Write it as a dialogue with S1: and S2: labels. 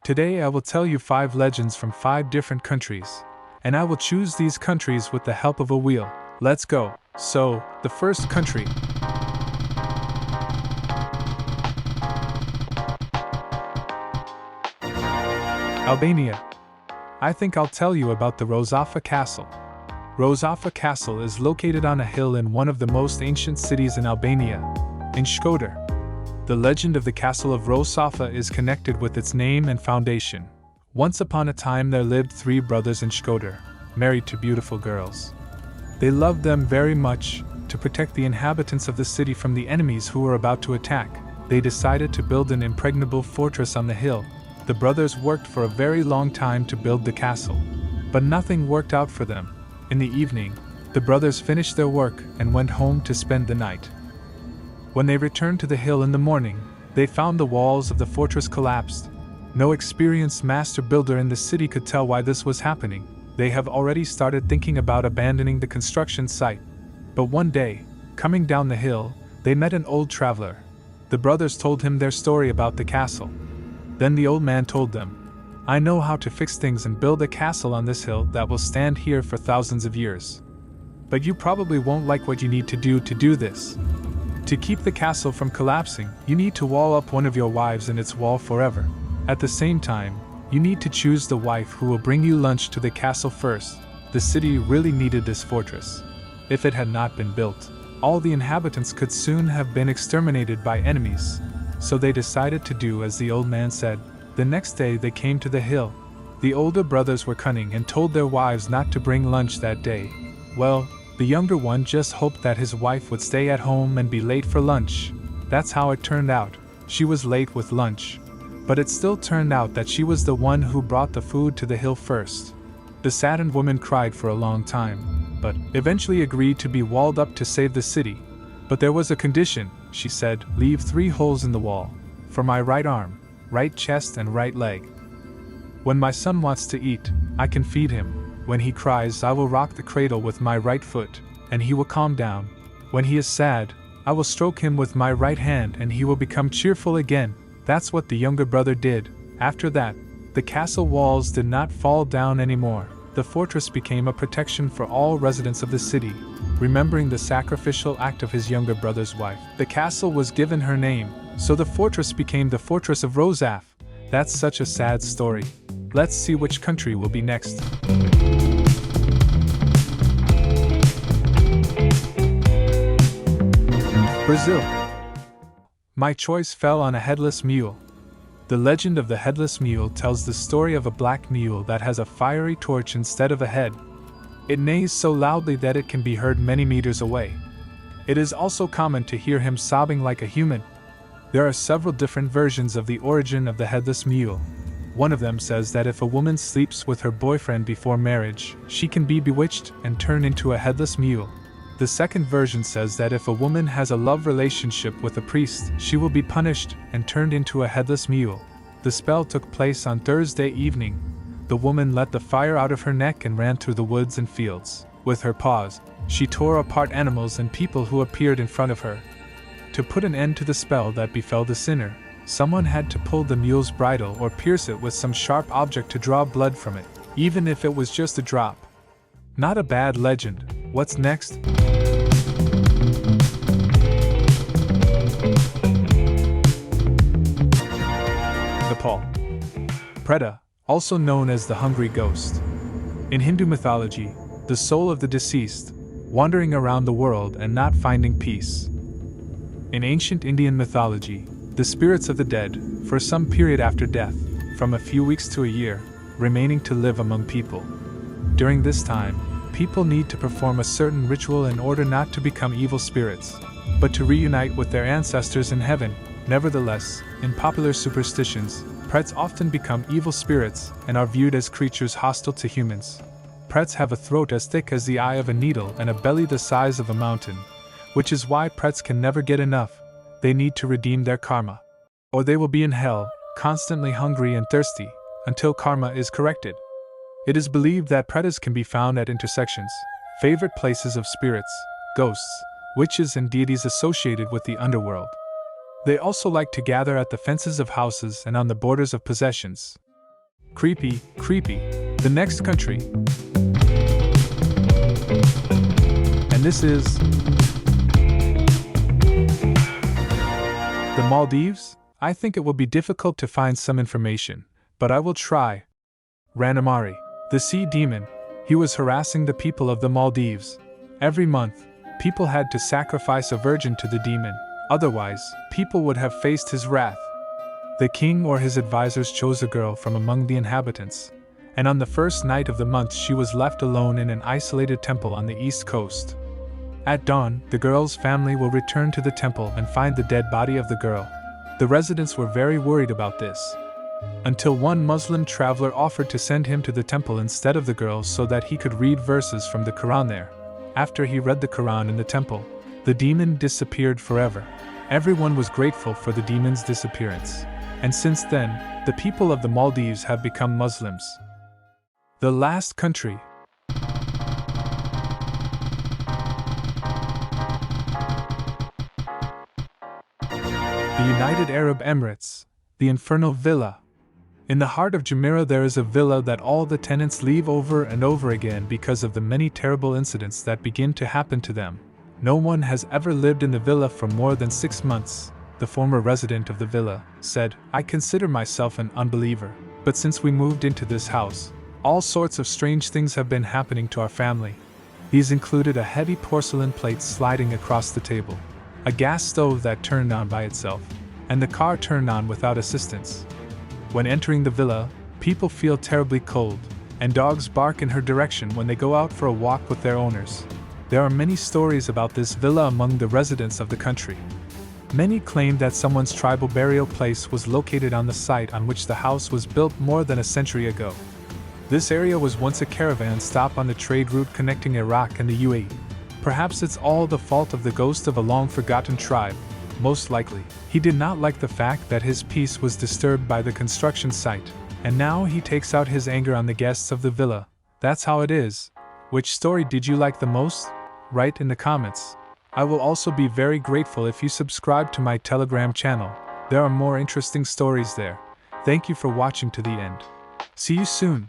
S1: Today I will tell you 5 legends from 5 different countries, and I will choose these countries with the help of a wheel. Let's go. So, the first country. Albania. I think I'll tell you about the Rozafa Castle. Rozafa Castle is located on a hill in one of the most ancient cities in Albania, in Shkodër. The legend of the castle of Rozafa is connected with its name and foundation. Once upon a time there lived 3 brothers in Shkodër, married to beautiful girls. They loved them very much. To protect the inhabitants of the city from the enemies who were about to attack, they decided to build an impregnable fortress on the hill. The brothers worked for a very long time to build the castle, but nothing worked out for them. In the evening, the brothers finished their work and went home to spend the night. When they returned to the hill in the morning, they found the walls of the fortress collapsed. No experienced master builder in the city could tell why this was happening. They have already started thinking about abandoning the construction site. But one day, coming down the hill, they met an old traveler. The brothers told him their story about the castle. Then the old man told them, "I know how to fix things and build a castle on this hill that will stand here for thousands of years. But you probably won't like what you need to do this. To keep the castle from collapsing, you need to wall up one of your wives in its wall forever. At the same time, you need to choose the wife who will bring you lunch to the castle first." The city really needed this fortress. If it had not been built, all the inhabitants could soon have been exterminated by enemies. So they decided to do as the old man said. The next day they came to the hill. The older brothers were cunning and told their wives not to bring lunch that day. Well, the younger one just hoped that his wife would stay at home and be late for lunch. That's how it turned out. She was late with lunch. But it still turned out that she was the one who brought the food to the hill first. The saddened woman cried for a long time, but eventually agreed to be walled up to save the city. But there was a condition, she said, "Leave 3 holes in the wall. For my right arm, right chest and right leg. When my son wants to eat, I can feed him. When he cries, I will rock the cradle with my right foot, and he will calm down. When he is sad, I will stroke him with my right hand and he will become cheerful again." That's what the younger brother did. After that, the castle walls did not fall down anymore. The fortress became a protection for all residents of the city. Remembering the sacrificial act of his younger brother's wife, the castle was given her name, so the fortress became the Fortress of Rozaf. That's such a sad story. Let's see which country will be next. Brazil. My choice fell on a headless mule. The legend of the headless mule tells the story of a black mule that has a fiery torch instead of a head. It neighs so loudly that it can be heard many meters away. It is also common to hear him sobbing like a human. There are several different versions of the origin of the headless mule. One of them says that if a woman sleeps with her boyfriend before marriage, she can be bewitched and turn into a headless mule. The second version says that if a woman has a love relationship with a priest, she will be punished and turned into a headless mule. The spell took place on Thursday evening. The woman let the fire out of her neck and ran through the woods and fields. With her paws, she tore apart animals and people who appeared in front of her. To put an end to the spell that befell the sinner, someone had to pull the mule's bridle or pierce it with some sharp object to draw blood from it, even if it was just a drop. Not a bad legend. What's next? Nepal. Preta, also known as the hungry ghost. In Hindu mythology, the soul of the deceased, wandering around the world and not finding peace. In ancient Indian mythology, the spirits of the dead, for some period after death, from a few weeks to a year, remaining to live among people. During this time, people need to perform a certain ritual in order not to become evil spirits, but to reunite with their ancestors in heaven. Nevertheless, in popular superstitions, prets often become evil spirits and are viewed as creatures hostile to humans. Prets have a throat as thick as the eye of a needle and a belly the size of a mountain, which is why prets can never get enough. They need to redeem their karma, or they will be in hell, constantly hungry and thirsty, until karma is corrected. It is believed that pretas can be found at intersections, favorite places of spirits, ghosts, witches and deities associated with the underworld. They also like to gather at the fences of houses and on the borders of possessions. Creepy, creepy. The next country. And this is the Maldives? I think it will be difficult to find some information, but I will try. Ranamari, the sea demon. He was harassing the people of the Maldives. Every month, people had to sacrifice a virgin to the demon, otherwise, people would have faced his wrath. The king or his advisors chose a girl from among the inhabitants, and on the first night of the month she was left alone in an isolated temple on the east coast. At dawn, the girl's family will return to the temple and find the dead body of the girl. The residents were very worried about this, until one Muslim traveler offered to send him to the temple instead of the girl so that he could read verses from the Quran there. After he read the Quran in the temple, the demon disappeared forever. Everyone was grateful for the demon's disappearance, and since then, the people of the Maldives have become Muslims. The last country. The United Arab Emirates, the Infernal Villa. In the heart of Jumeirah there is a villa that all the tenants leave over and over again because of the many terrible incidents that begin to happen to them. No one has ever lived in the villa for more than 6 months. The former resident of the villa said, "I consider myself an unbeliever, but since we moved into this house, all sorts of strange things have been happening to our family." These included a heavy porcelain plate sliding across the table, a gas stove that turned on by itself, and the car turned on without assistance. When entering the villa, people feel terribly cold, and dogs bark in her direction when they go out for a walk with their owners. There are many stories about this villa among the residents of the country. Many claim that someone's tribal burial place was located on the site on which the house was built more than a century ago. This area was once a caravan stop on the trade route connecting Iraq and the UAE. Perhaps it's all the fault of the ghost of a long-forgotten tribe. Most likely, he did not like the fact that his peace was disturbed by the construction site, and now he takes out his anger on the guests of the villa. That's how it is. Which story did you like the most? Write in the comments. I will also be very grateful if you subscribe to my Telegram channel. There are more interesting stories there. Thank you for watching to the end. See you soon.